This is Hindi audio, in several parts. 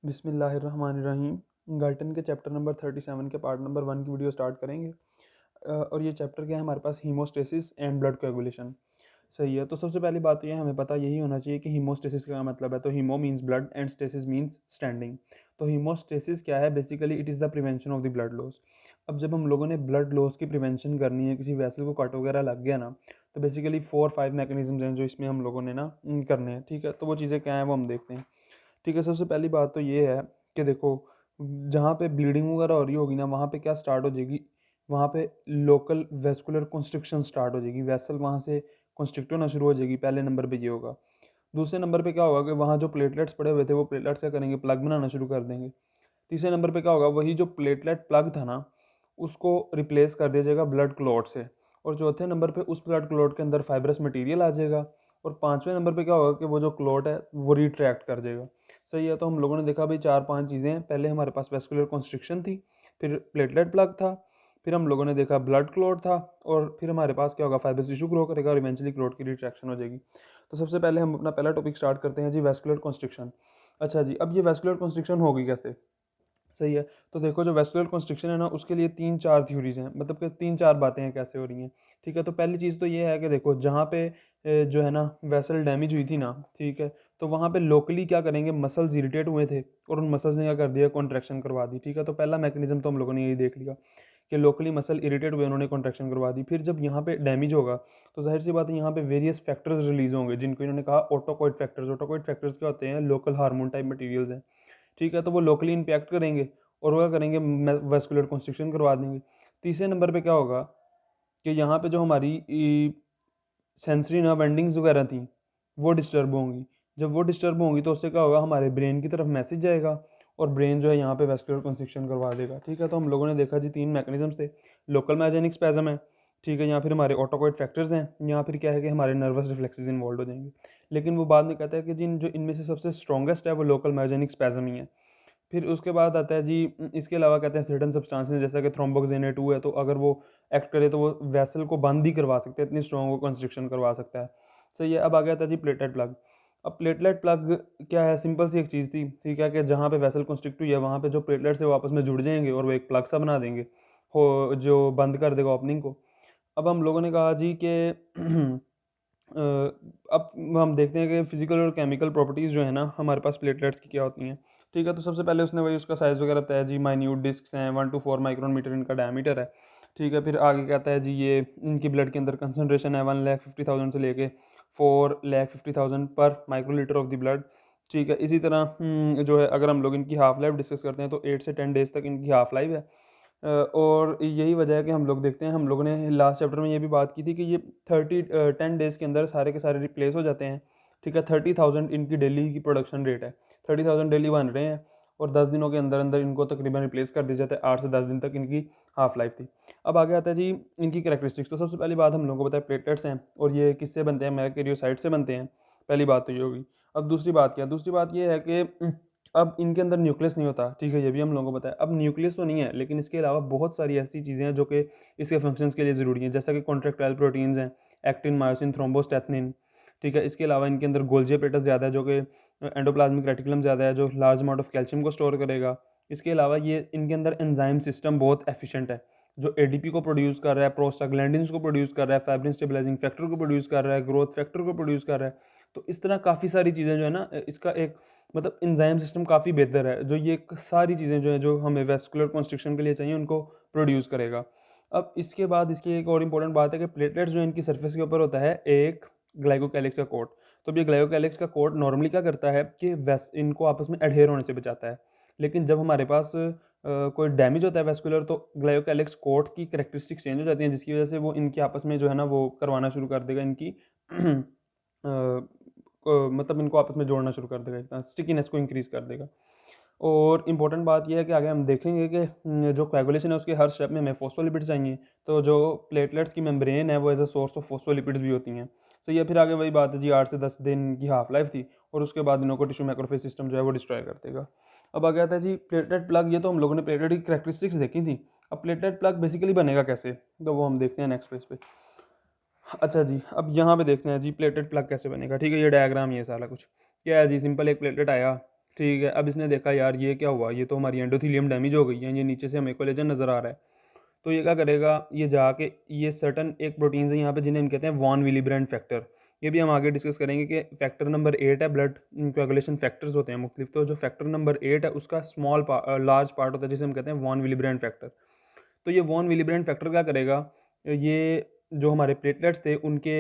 बिस्मिल्लाहिर्रहमानिर्रहीम। गाल्टन के चैप्टर नंबर 37 के पार्ट नंबर 1 की वीडियो स्टार्ट करेंगे। और ये चैप्टर क्या है हमारे पास, हीमोस्टेसिस एंड ब्लड कोएगुलेशन। सही है, तो सबसे पहली बात तो ये हमें पता यही होना चाहिए कि हीमोस्टेसिस का मतलब है, तो haemo means blood and stasis means standing. तो हीमोस्टेसिस क्या है, basically it is the prevention of the blood loss. अब जब हम लोगों ने ब्लड लॉस की प्रिवेंशन करनी है, किसी वैसल को कट वगैरह लग गया ना, तो बेसिकली 4-5 मैकेनिज्म हैं जो इसमें हम लोगों ने ना करने हैं। ठीक है, तो वो चीज़ें क्या हैं वो हम देखते हैं। ठीक है, सबसे पहली बात तो ये है कि देखो, जहाँ पे ब्लीडिंग वगैरह हो रही होगी ना, वहाँ पे क्या स्टार्ट हो जाएगी, वहाँ पे लोकल वेस्कुलर कंस्ट्रिक्शन स्टार्ट हो जाएगी, वेसल वहाँ से कंस्ट्रिक्ट होना शुरू हो जाएगी। पहले नंबर पे ये होगा। दूसरे नंबर पे क्या होगा कि वहाँ जो प्लेटलेट्स पड़े हुए थे वो प्लेटलेट्स क्या करेंगे, प्लग बनाना शुरू कर देंगे। तीसरे नंबर पे क्या होगा, वही जो प्लेटलेट प्लग था ना, उसको रिप्लेस कर दिया जाएगा ब्लड क्लॉट से। और चौथे नंबर पे उस ब्लड क्लॉट के अंदर फाइब्रस मटेरियल आ जाएगा। और पांचवें नंबर पे क्या होगा कि वो जो क्लॉट है वो रिट्रैक्ट कर जाएगा। सही है, तो हम लोगों ने देखा भाई 4-5 चीज़ें हैं। पहले हमारे पास वेस्कुलर कॉन्स्ट्रिक्शन थी, फिर प्लेटलेट प्लग था, फिर हम लोगों ने देखा ब्लड क्लॉट था, और फिर हमारे पास क्या होगा, फाइब्रस टिश्यू ग्रो करेगा और इवेंचुअली क्लॉट की रिट्रैक्शन हो जाएगी। तो सबसे पहले हम अपना पहला टॉपिक स्टार्ट करते हैं जी, वेस्कुलर कॉन्स्ट्रिक्शन। अच्छा जी, अब ये वेस्कुलर कॉन्स्ट्रिक्शन होगी कैसे। सही है, तो देखो जो वेस्कुलर कॉन्स्ट्रिक्शन है ना, उसके लिए 3-4 थ्योरीज हैं, मतलब कि 3-4 बातें हैं कैसे हो रही हैं। ठीक है, तो पहली चीज़ तो ये है कि देखो, जहाँ पे जो है ना वेसल डैमेज हुई थी ना, ठीक है, तो वहाँ पे लोकली क्या करेंगे, मसल्स इरिटेट हुए थे और उन मसल्स ने क्या कर दिया, कॉन्ट्रैक्शन करवा दी। ठीक है, तो पहला मैकेनिज्म तो हम लोगों ने यही देख लिया कि लोकली मसल इरिटेट हुए, उन्होंने कॉन्ट्रैक्शन करवा दी। फिर जब यहाँ पे डैमेज होगा तो जाहिर सी बात है यहाँ पे वेरियस फैक्टर्स रिलीज होंगे, जिनको इन्होंने कहा ऑटोकॉइड फैक्टर्स। ऑटोकॉइड फैक्टर्स क्या होते हैं, लोकल हार्मोन टाइप मटीरियल्स हैं। ठीक है, तो वो लोकली इम्पैक्ट करेंगे और वो क्या करेंगे, वेस्कुलर कंस्ट्रिक्शन करवा देंगे। तीसरे नंबर पे क्या होगा कि यहाँ पे जो हमारी सेंसरी नर्व एंडिंग्स वगैरह थी वो डिस्टर्ब होंगी। जब वो डिस्टर्ब होंगी तो उससे क्या होगा, हमारे ब्रेन की तरफ मैसेज जाएगा और ब्रेन जो है यहाँ पे वेस्कुलर कंस्ट्रिक्शन करवा देगा। ठीक है, तो हम लोगों ने देखा जी 3 मैकेनिज्म्स थे। लोकल माइजेनिक स्पैज़म है, ठीक है, यहाँ फिर हमारे ऑटोकॉइड फैक्टर्स हैं, यहाँ फिर क्या है कि हमारे नर्वस रिफ्लेक्सेस इन्वॉल्व हो जाएंगे। लेकिन वो बाद में कहता है कि जिन जो इनमें से सबसे स्ट्रॉन्गेस्ट है वो लोकल माइजेनिक स्पैज़म ही है। फिर उसके बाद आता है जी, इसके अलावा कहते हैं सर्टन सब्सटेंसेस जैसा कि थ्रोम्बोक्सिन 2 है, तो अगर वो एक्ट करे तो वो वेसल को बंद ही करवा सकते हैं, इतनी स्ट्रॉन्ग वो कंस्ट्रिक्शन करवा सकता है। सही है, अब आ गया था जी प्लेटलेट प्लग। अब प्लेटलेट प्लग क्या है, सिंपल सी एक चीज़ थी। ठीक है, कि जहाँ पे वेसल कंस्ट्रिक्ट हुई है वहाँ पे जो प्लेटलेट्स है वो आपस में जुड़ जाएंगे और वो एक प्लग सा बना देंगे हो, जो बंद कर देगा ओपनिंग को। अब हम लोगों ने कहा जी कि अब हम देखते हैं कि फिजिकल और केमिकल प्रॉपर्टीज़ जो है ना हमारे पास प्लेटलेट्स की क्या होती हैं। ठीक है, तो सबसे पहले उसने वही उसका साइज़ वगैरह बताया जी, माइन्यूट डिस्क्स हैं, 1 to 4 माइक्रोमीटर इनका डायमीटर है। ठीक है, फिर आगे कहता है जी, ये इनकी ब्लड के अंदर कंसनट्रेशन है 1,50,000 से लेके 4,50,000 पर माइक्रोलीटर ऑफ द ब्लड। ठीक है, इसी तरह जो है अगर हम लोग इनकी हाफ लाइफ डिस्कस करते हैं तो 8 से 10 डेज तक इनकी हाफ लाइफ है। और यही वजह है कि हम लोग देखते हैं, हम लोगों ने लास्ट चैप्टर में ये भी बात की थी कि ये 10 डेज़ के अंदर सारे के सारे रिप्लेस हो जाते हैं। ठीक है, 30,000 इनकी डेली की प्रोडक्शन रेट है, 30,000 डेली बन रहे हैं और 10 दिनों के अंदर अंदर इनको तकरीबन रिप्लेस कर दिया जाता है। 8 से 10 दिन तक इनकी हाफ लाइफ थी। अब आगे आता है जी इनकी कैरेक्टरिस्टिक्स। तो सबसे पहली बात हम लोगों को पता है प्लेटलेट्स हैं और ये किससे बनते हैं, मैकेरियोसाइट से बनते हैं। पहली बात तो ये होगी। अब दूसरी बात क्या, दूसरी बात ये है कि अब इनके अंदर न्यूक्लियस नहीं होता। ठीक है, ये भी हम लोगों को पता है। अब न्यूक्लियस तो नहीं है, लेकिन इसके अलावा बहुत सारी ऐसी चीज़ें हैं जो कि इसके फंक्शंस के लिए ज़रूरी हैं, जैसा कि कॉन्ट्रैक्टाइल प्रोटीन्स हैं, एक्टिन, मायोसिन, थ्रोम्बोस्टैथनिन। ठीक है, इसके अलावा इनके अंदर गोल्जी एपेटस ज़्यादा है, जो कि एंडोप्लाज्मिक रेटिकुलम ज़्यादा है, जो लार्ज अमाउंट ऑफ कैल्शियम को स्टोर करेगा। इसके अलावा ये इनके अंदर एंजाइम सिस्टम बहुत एफिशिएंट है, जो एडीपी को प्रोड्यूस कर रहा है, प्रोस्टाग्लैंडिन्स को प्रोड्यूस कर रहा है, फाइब्रिन स्टेबलाइजिंग फैक्टर को प्रोड्यूस कर रहा है, ग्रोथ फैक्टर को प्रोड्यूस कर रहा है। तो इस तरह काफ़ी सारी चीज़ें जो है ना, इसका एक मतलब एंजाइम सिस्टम काफ़ी बेहतर है, जो ये सारी चीज़ें जो हैं जो हमें वेस्कुलर कंस्ट्रिक्शन के लिए चाहिए उनको प्रोड्यूस करेगा। अब इसके बाद इसकी एक और इम्पॉर्टेंट बात है कि प्लेटलेट्स जो इनकी सरफेस के ऊपर होता है एक ग्लाइकोकैलिक्स का कोट। तो अब ये ग्लाइकोकैलिक्स का कोट नॉर्मली क्या करता है कि वेस इनको आपस में एडहेयर होने से बचाता है। लेकिन जब हमारे पास कोई डैमेज होता है वेस्कुलर, तो ग्लाइकोकैलिक्स कोट की कैरेक्टरिस्टिक्स चेंज हो जाती हैं, जिसकी वजह से वो इनकी आपस में जो है ना वो करवाना शुरू कर देगा इनकी मतलब इनको आपस में जोड़ना शुरू कर देगा, इतना स्टिकीनेस को इंक्रीज कर देगा। और इम्पोर्टेंट बात यह है कि आगे हम देखेंगे कि जो कोएगुलेशन है उसके हर स्टेप में हमें फॉस्फोलिपिड्स चाहिए। तो जो प्लेटलेट्स की मेम्ब्रेन है वो as a source of phospholipids भी होती हैं। सो ये फिर आगे वही बात है जी, 8 से 10 दिन की हाफ लाइफ थी और उसके बाद इनको टिश्यू मैक्रोफेज सिस्टम जो है वो डिस्ट्रॉय कर देगा। अब आ गया था जी प्लेटलेट प्लग। ये तो हम लोगों ने प्लेटलेट की करेक्टरिस्टिक्स देखी थी। अब प्लेटलेट प्लग बेसिकली बनेगा कैसे, तो वो हम देखते हैं नेक्स्ट पेज पे। अच्छा जी, अब यहाँ पे देखते हैं जी प्लेटेड प्लग कैसे बनेगा। ठीक है, ये डायग्राम, ये सारा कुछ क्या है जी, सिंपल एक प्लेटेड आया, ठीक है, अब इसने देखा यार ये क्या हुआ, ये तो हमारी एंडोथीलियम डैमेज हो गई है, ये नीचे से हमें कोलेजन नज़र आ रहा है। तो ये क्या करेगा, ये जाके ये सर्टन एक प्रोटीन्स है यहाँ पे जिन्हें हम कहते हैं वॉन विलिब्रेंट फैक्टर, ये भी हम आगे डिस्कस करेंगे कि फैक्टर नंबर 8 है, ब्लड कोagulation फैक्टर्स होते हैं मुख्तलिफ। तो जो फैक्टर नंबर 8 है उसका लार्ज पार्ट होता है जिसे हम कहते हैं वॉन विलिब्रेंट फैक्टर। तो ये वॉन विलिब्रेंट फैक्टर क्या करेगा, ये जो हमारे प्लेटलेट्स थे उनके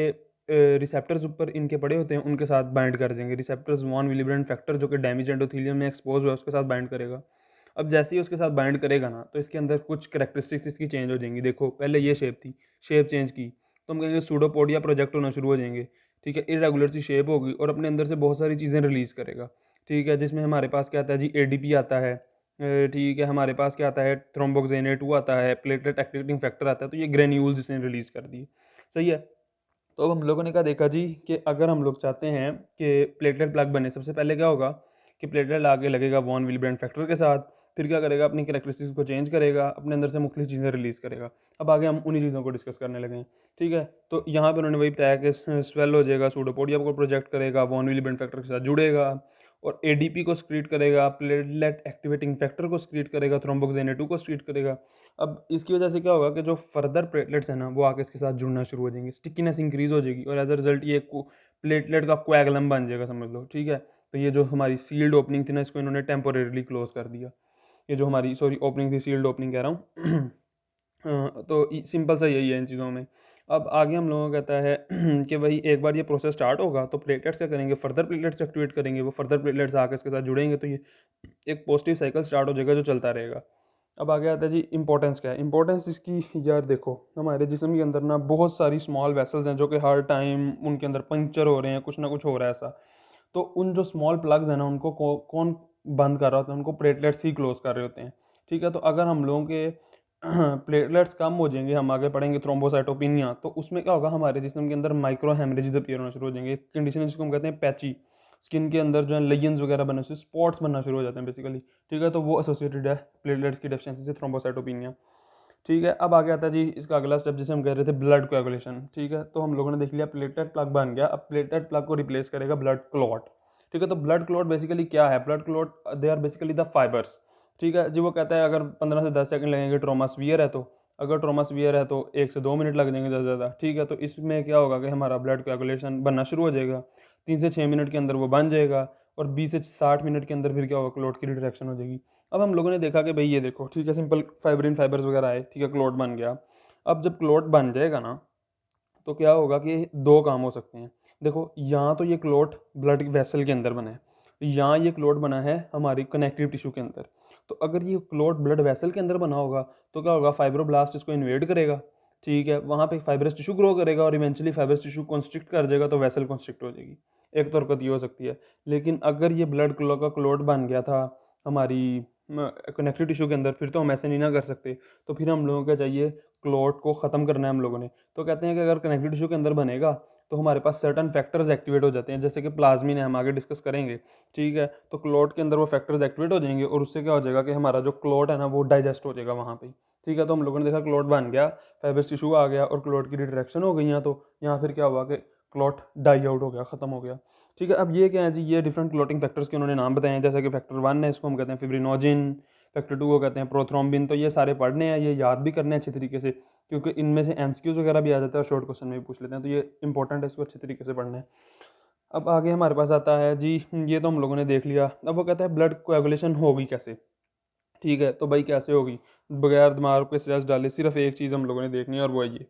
रिसेप्टर्स ऊपर इनके पड़े होते हैं, उनके साथ बाइंड कर देंगे। रिसेप्टर्स वॉन विलिब्रेंट फैक्टर जो कि डैमेज एंडोथीलियम में एक्सपोज हुआ है उसके साथ बाइंड करेगा। अब जैसे ही उसके साथ बाइंड करेगा ना, तो इसके अंदर कुछ करेक्टरिस्टिक्स इसकी चेंज हो जाएंगी। देखो पहले ये शेप थी, शेप चेंज की तो हम कहेंगे सूडोपोडिया प्रोजेक्ट होना शुरू हो जाएंगे। ठीक है, इरेगुलर सी शेप होगी और अपने अंदर से बहुत सारी चीज़ें रिलीज़ करेगा। ठीक है, जिसमें हमारे पास क्या आता है जी, एडीपी आता है। ठीक है, हमारे पास क्या आता है, थ्रोम्बोक्सिनेट आता है, प्लेटलेट एक्टिवेटिंग फैक्टर आता है। तो ये ग्रेन्यूल्स इसने रिलीज़ कर दिए। सही है। तो अब हम लोगों ने क्या देखा जी कि अगर हम लोग चाहते हैं कि प्लेटलेट प्लग बने, सबसे पहले क्या होगा कि प्लेटलेट आगे लगेगा वॉन विलिब्रेंट फैक्टर के साथ, फिर क्या करेगा, अपनी कैरेक्टरिस्टिक्स को चेंज करेगा, अपने अंदर से मुख्तलिफ चीज़ें रिलीज़ करेगा। अब आगे हम उन्हीं चीज़ों को डिस्कस करने लगे हैं। ठीक है, तो यहाँ पे उन्होंने वही बताया कि स्वेल हो जाएगा, सूडोपोडिया को प्रोजेक्ट करेगा, वॉन विलिब्रेंट फैक्टर के साथ जुड़ेगा और एडीपी को स्क्रीट करेगा, प्लेटलेट एक्टिवेटिंग फैक्टर को स्क्रीट करेगा, थ्रोम्बोक्सिनेट को स्क्रीट करेगा। अब इसकी वजह से क्या होगा कि जो फर्दर प्लेटलेट्स हैं ना वो आके इसके साथ जुड़ना शुरू हो जाएंगे, स्टिकीनेस इंक्रीज हो जाएगी और एज अ रिजल्ट ये प्लेटलेट का कोएगुलम बन जाएगा, समझ लो। ठीक है, तो ये जो हमारी सील्ड ओपनिंग थी ना, इसको इन्होंने टेम्पोरेरीली क्लोज कर दिया। ये जो हमारी सॉरी ओपनिंग थी, सील्ड ओपनिंग कह रहा हूँ। तो सिंपल सा यही है इन चीज़ों में। अब आगे हम लोगों को कहता है कि भाई एक बार ये प्रोसेस स्टार्ट होगा तो प्लेटलेट्स क्या करेंगे, फर्दर प्लेटलेट्स एक्टिवेट करेंगे, वो फर्दर प्लेटलेट्स आकर इसके साथ जुड़ेंगे, तो ये एक पॉजिटिव साइकिल स्टार्ट हो जाएगा जो चलता रहेगा। अब आगे आता है जी इंपॉर्टेंस क्या है। इंपॉर्टेंस इसकी यार देखो, हमारे जिस्म के अंदर ना बहुत सारी स्मॉल वेसल्स हैं जो कि हर टाइम उनके अंदर पंक्चर हो रहे हैं, कुछ ना कुछ हो रहा है ऐसा। तो उन जो स्मॉल प्लग्स हैं ना उनको कौन बंद कर रहा होता है, उनको प्लेटलेट्स ही क्लोज कर रहे होते हैं। ठीक है, तो अगर हम लोगों के प्लेटलेट्स कम हो जाएंगे, हम आगे पढ़ेंगे थ्रोम्बोसाइटोपिनिया, तो उसमें क्या होगा, हमारे जिस्म के अंदर माइक्रो हेमरेजेस अपीयर होना शुरू हो जाएंगे। कंडीशन जिसको हम कहते हैं पैची, स्किन के अंदर जो है लेजेंस वगैरह बनना शुरू, स्पॉट्स बनना शुरू हो जाते हैं बेसिकली। ठीक है, तो वो एसोसिएटेड है प्लेटलेट्स की डेफिशिएंसी से, थ्रोम्बोसाइटोपिनिया। ठीक है, अब आगे आता है जी इसका अगला स्टेप जिसे हम कह रहे थे ब्लड कोएगुलेशन। ठीक है, तो हम लोगों ने देख लिया प्लेटलेट प्लग बन गया, अब प्लेटलेट प्लग को रिप्लेस करेगा ब्लड क्लॉट। ठीक है, तो ब्लड क्लॉट बेसिकली क्या है, blood clot they are basically the fibres. ठीक है जी, वो कहता है अगर 15 से 10 सेकंड लगेंगे ट्रोमा स्फीयर है तो, अगर ट्रोमा स्फीयर है तो 1 से 2 मिनट लग जाएंगे ज़्यादा ज़्यादा। ठीक है, तो इसमें क्या होगा कि हमारा ब्लड कोएगुलेशन बनना शुरू हो जाएगा, 3 से 6 मिनट के अंदर वो बन जाएगा और 20 से 60 मिनट के अंदर फिर क्या होगा, क्लॉट की रिडक्शन हो जाएगी। अब हम लोगों ने देखा कि भाई ये देखो, ठीक है, सिंपल फाइब्रिन फाइबर्स वगैरह आए, ठीक है, क्लॉट बन गया। अब जब क्लॉट बन जाएगा ना, तो क्या होगा कि दो काम हो सकते हैं। देखो यहाँ तो ये क्लॉट ब्लड वेसल के अंदर बना है, यहाँ ये क्लॉट बना है हमारी कनेक्टिव टिश्यू के अंदर। तो अगर ये क्लॉट ब्लड वेसल के अंदर बना होगा तो क्या होगा, फाइब्रोब्लास्ट इसको इन्वेड करेगा। ठीक है, वहाँ पे फाइब्रस टिश्यू ग्रो करेगा और इवेंचुअली फाइब्रस टिश्यू कॉन्स्ट्रिक्ट कर जाएगा, तो वेसल कॉन्स्ट्रिक्ट हो जाएगी। एक तो हरकत ये हो सकती है। लेकिन अगर ये ब्लड क्लॉट का क्लॉट बन गया था हमारी कनेक्टिव टिश्यू के अंदर, फिर तो हम ऐसे नहीं ना कर सकते। तो फिर हम लोगों को चाहिए, क्लॉट को ख़त्म करना है हम लोगों ने। तो कहते हैं कि अगर कनेक्टिव टिश्यू के अंदर बनेगा तो हमारे पास सर्टन फैक्टर्स एक्टिवेट हो जाते हैं, जैसे कि प्लाज्मिन है, हम आगे डिस्कस करेंगे। ठीक है, तो क्लॉट के अंदर वो फैक्टर्स एक्टिवेट हो जाएंगे और उससे क्या हो जाएगा कि हमारा जो क्लॉट है ना वो डाइजेस्ट हो जाएगा वहाँ पे। ठीक है, तो हम लोगों ने देखा क्लॉट बन गया, फाइब्रस टिश्यू आ गया और क्लॉट की रिट्रैक्शन हो गई यहाँ, तो यहाँ फिर क्या हुआ कि क्लॉट डाई आउट हो गया, ख़त्म हो गया। ठीक है, अब ये क्या है जी, ये डिफरेंट क्लॉटिंग फैक्टर्स के उन्होंने नाम बताए हैं, जैसे कि फैक्टर 1 है, इसको हम कहते हैं फिब्रिनोजिन, फैक्टर 2 को कहते हैं प्रोथ्रोम्बिन। तो ये सारे पढ़ने हैं, ये याद भी करने हैं अच्छी तरीके से, क्योंकि इनमें से एमसीक्यूज वगैरह भी आ जाता है और शॉर्ट क्वेश्चन में भी पूछ लेते हैं, तो ये इंपॉर्टेंट है, इसको अच्छे तरीके से पढ़ना है। अब आगे हमारे पास आता है जी, ये तो हम लोगों ने देख लिया। अब वो कहता है ब्लड कोएगुलेशन होगी कैसे। ठीक है, तो भाई कैसे होगी, बगैर दिमाग पे स्ट्रेस डाले सिर्फ एक चीज़ हम लोगों ने देखनी है और वो है ये।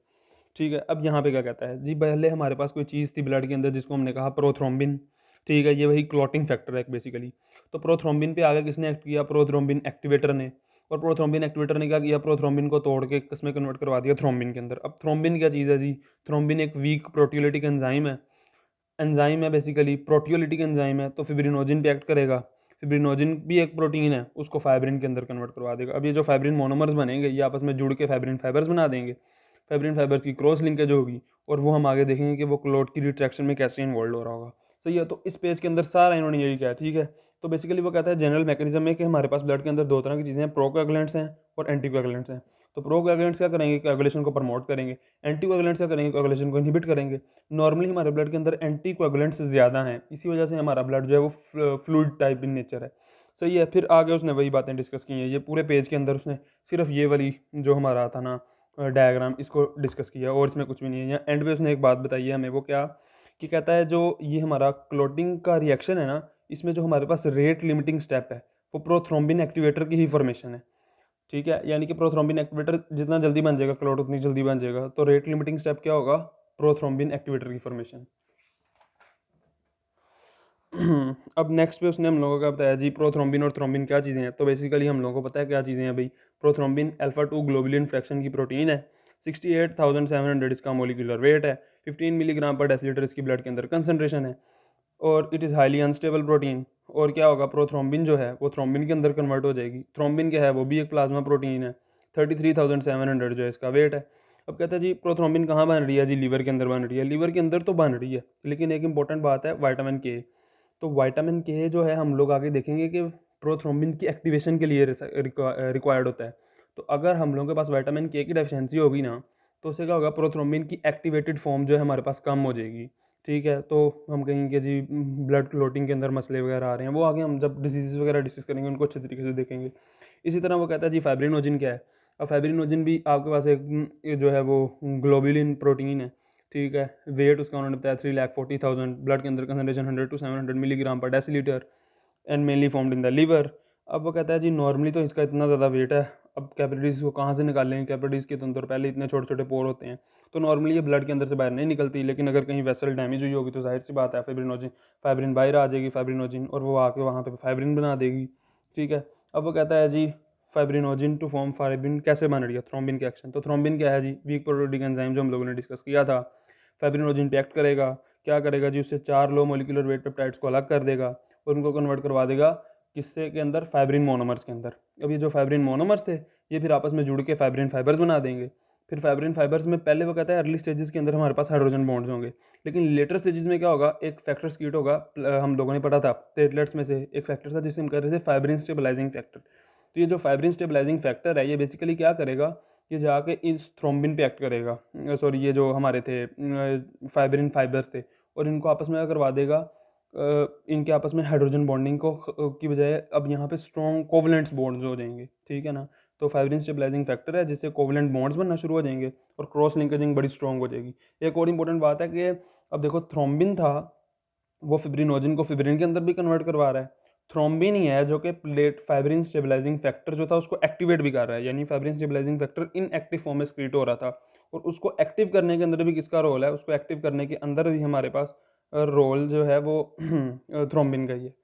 ठीक है, अब यहाँ पे क्या कहता है जी, पहले हमारे पास कोई चीज़ थी ब्लड के अंदर जिसको हमने कहा प्रोथ्रोम्बिन। ठीक है, ये वही क्लॉटिंग फैक्टर है बेसिकली। तो प्रोथ्रोम्बिन पे आगे किसने एक्ट किया, प्रोथ्रोम्बिन एक्टिवेटर ने। और प्रोथ्रोम्बिन एक्टिवेटर ने क्या किया, प्रोथ्रोम्बिन को तोड़ के किसमें कन्वर्ट करवा दिया, थ्रोम्बिन के अंदर। अब थ्रोम्बिन क्या चीज़ है जी, थ्रोम्बिन एक वीक प्रोटियोलिटिक एंजाइम है। एंजाइम है बेसिकली, प्रोटियोलिटिक एंजाइम है, तो फिब्रिनोजिन पे एक्ट करेगा। फिब्रिनोजिन भी एक प्रोटीन है, उसको फाइब्रिन के अंदर कन्वर्ट करवा देगा। अब ये जो फाइब्रिन मोनोमर्स बनेंगे ये आपस में जुड़ के फाइब्रिन फाइबर्स बना देंगे। फाइब्रिन फाइबर्स की क्रॉस लिंकेज होगी और वो हम आगे देखेंगे कि वो क्लॉट की रिट्रैक्शन में कैसे इन्वॉल्व हो रहा होगा। सही है। तो इस पेज के अंदर सारा इन्होंने यही किया, ठीक है। तो बेसिकली वो कहता है जनरल मैकेनिज्म में कि हमारे पास ब्लड के अंदर दो तरह की चीज़ें हैं, प्रोकोएगुलेंट्स हैं और एंटीकोएगुलेंट्स हैं। तो प्रोकोएगुलेंट्स क्या करेंगे, कोएगुलेशन को प्रमोट करेंगे। एंटीकोएगुलेंट्स क्या करेंगे, कोएगुलेशन को इनहिबिट करेंगे। नॉर्मली हमारे ब्लड के अंदर एंटीकोएगुलेंट्स ज़्यादा हैं, इसी वजह से हमारा ब्लड जो है वो फ्लूइड टाइप इन नेचर है। सही है। फिर आगे उसने वही बातें डिस्कस की हैं, ये पूरे पेज के अंदर उसने सिर्फ ये वाली जो हमारा था ना डायग्राम, इसको डिस्कस किया और इसमें कुछ भी नहीं है। यहाँ एंड पे उसने एक बात बताई है हमें, वो क्या कि कहता है जो ये हमारा क्लोटिंग का रिएक्शन है ना, इसमें जो हमारे पास रेट लिमिटिंग स्टेप है वो प्रोथ्रोम्बिन एक्टिवेटर की ही फॉर्मेशन है, ठीक है। यानी कि प्रोथ्रोम्बिन एक्टिवेटर जितना जल्दी बन जाएगा क्लोट उतनी जल्दी बन जाएगा। तो रेट लिमिटिंग स्टेप क्या होगा, प्रोथ्रोम्बिन एक्टिवेटर की फॉर्मेशन। अब नेक्स्ट पे उसने हम लोगों का बताया जी प्रोथ्रोम्बिन और थ्रोम्बिन क्या चीज़ें हैं। तो बेसिकली हम लोगों को पता है क्या चीज़ें हैं भाई। प्रोथ्रोम्बिन अल्फा 2 ग्लोबुलिन फ्रैक्शन की प्रोटीन है। 68,700 इसका मोलिकुलर वेट है। 15 मिलीग्राम पर डेसीलीटर इसकी ब्लड के अंदर कंसनट्रेशन है। और it is highly unstable protein. और क्या होगा, प्रोथ्रोम्बिन जो है वो थ्रोम्बिन के अंदर कन्वर्ट हो जाएगी। थ्रोम्बिन क्या है, वो भी एक प्लाज्मा प्रोटीन है। 33,700 जो है इसका वेट है। अब कहता है जी प्रोथ्रोम्बिन कहाँ बन रही है, जी लीवर के अंदर बन रही है। लीवर के अंदर तो बन रही है, लेकिन एक इंपॉर्टेंट बात है विटामिन के। तो विटामिन के जो है हम लोग आगे देखेंगे कि प्रोथ्रोम्बिन की एक्टिवेशन के लिए रिक्वायर्ड होता है। तो अगर हम लोगों के पास विटामिन के की डेफिशिएंसी होगी ना, तो उससे क्या होगा, प्रोथ्रोम्बिन की एक्टिवेटेड फॉर्म जो है हमारे पास कम हो जाएगी, ठीक है। तो हम कहेंगे कि जी ब्लड क्लोटिंग के अंदर मसले वगैरह आ रहे हैं, वो आगे हम जब डिजीज़ वगैरह डिस्कस करेंगे उनको अच्छे तरीके से देखेंगे। इसी तरह वो कहता है जी फाइब्रिनोजिन क्या है। अब फाइब्रिनोजिन भी आपके पास एक ये जो है वो ग्लोबुलिन प्रोटीन है, ठीक है। वेट उसका उन्होंने बताया 3,40,000। ब्लड के अंदर कंसनट्रेशन 100 to 700 मिलीग्राम पर decilitre and mainly formed in the liver. अब वो कहता है जी नॉर्मली तो इसका इतना ज़्यादा वेट है, अब कैपिलरीज को कहाँ से निकालेंगे, कैपिलरीज के तो पहले इतने छोटे छोटे पोर होते हैं, तो नॉर्मली ये ब्लड के अंदर से बाहर नहीं निकलती। लेकिन अगर कहीं वेसल डैमेज हुई होगी तो जाहिर सी बात है फाइब्रिन बाहर आ जाएगी, फाइब्रिनोजिन, और वो आके वहाँ पे फाइब्रिन बना देगी, ठीक है। अब वो कहता है जी फाइब्रिनोजिन टू फॉर्म फाइब्रिन कैसे बन रही है, थ्रोम्बिन के एक्शन। तो थ्रोम्बिन क्या है जी, वीक प्रोटीक एंजाइम जो हम लोगों ने डिस्कस किया था। फाइब्रिनोजिन पे एक्ट करेगा, क्या करेगा जी, उससे 4 लो मोलिकुलर वेट पेप्टाइड्स को अलग कर देगा और उनको कन्वर्ट करवा देगा किससे के अंदर, फाइब्रिन मोनोमर्स के अंदर। अब ये जो फाइब्रिन मोनोमर्स थे ये फिर आपस में जुड़ के फाइब्रिन फाइबर्स बना देंगे। फिर फाइब्रिन फाइबर्स में पहले वो कहता है अर्ली स्टेजेस के अंदर हमारे पास हाइड्रोजन बॉन्ड्स होंगे, लेकिन लेटर स्टेजेस में क्या होगा, एक फैक्टर स्कीट होगा। हम लोगों ने पढ़ा था प्लेटलेट्स में से एक फैक्टर था जिसे हम कह रहे थे फाइब्रिन स्टेबलाइजिंग फैक्टर। तो ये जो फाइब्रिन स्टेबलाइजिंग फैक्टर है ये बेसिकली क्या करेगा, ये जाके इस थ्रोम्बिन पे एक्ट करेगा, सॉरी ये जो हमारे थे फाइब्रिन फाइबर्स थे, और इनको आपस में क्या करवा देगा, इनके आपस में हाइड्रोजन बॉन्डिंग को की बजाय अब यहाँ पे स्ट्रॉन्ग कोवलेंट्स बॉन्ड्स हो जाएंगे, ठीक है ना। तो फाइब्रिन स्टेबलाइजिंग फैक्टर है जिससे कोवलेंट बॉन्ड्स बनना शुरू हो जाएंगे और क्रॉस लिंकेजिंग बड़ी स्ट्रॉन्ग हो जाएगी। एक और इंपॉर्टेंट बात है कि अब देखो थ्रोम्बिन था वो फिब्रिनोजिन को फिब्रिन के अंदर भी कन्वर्ट करवा रहा है। थ्रोम्बिन ही है जो कि प्लेट फाइब्रिन स्टेबलाइजिंग फैक्टर जो था उसको एक्टिवेट भी कर रहा है, यानी fibrin stabilising factor inactive form में स्क्रीट हो रहा था। और उसको एक्टिव करने के अंदर भी किसका रोल है, उसको एक्टिव करने के अंदर भी हमारे पास रोल जो है वो थ्रोम्बिन का ही है।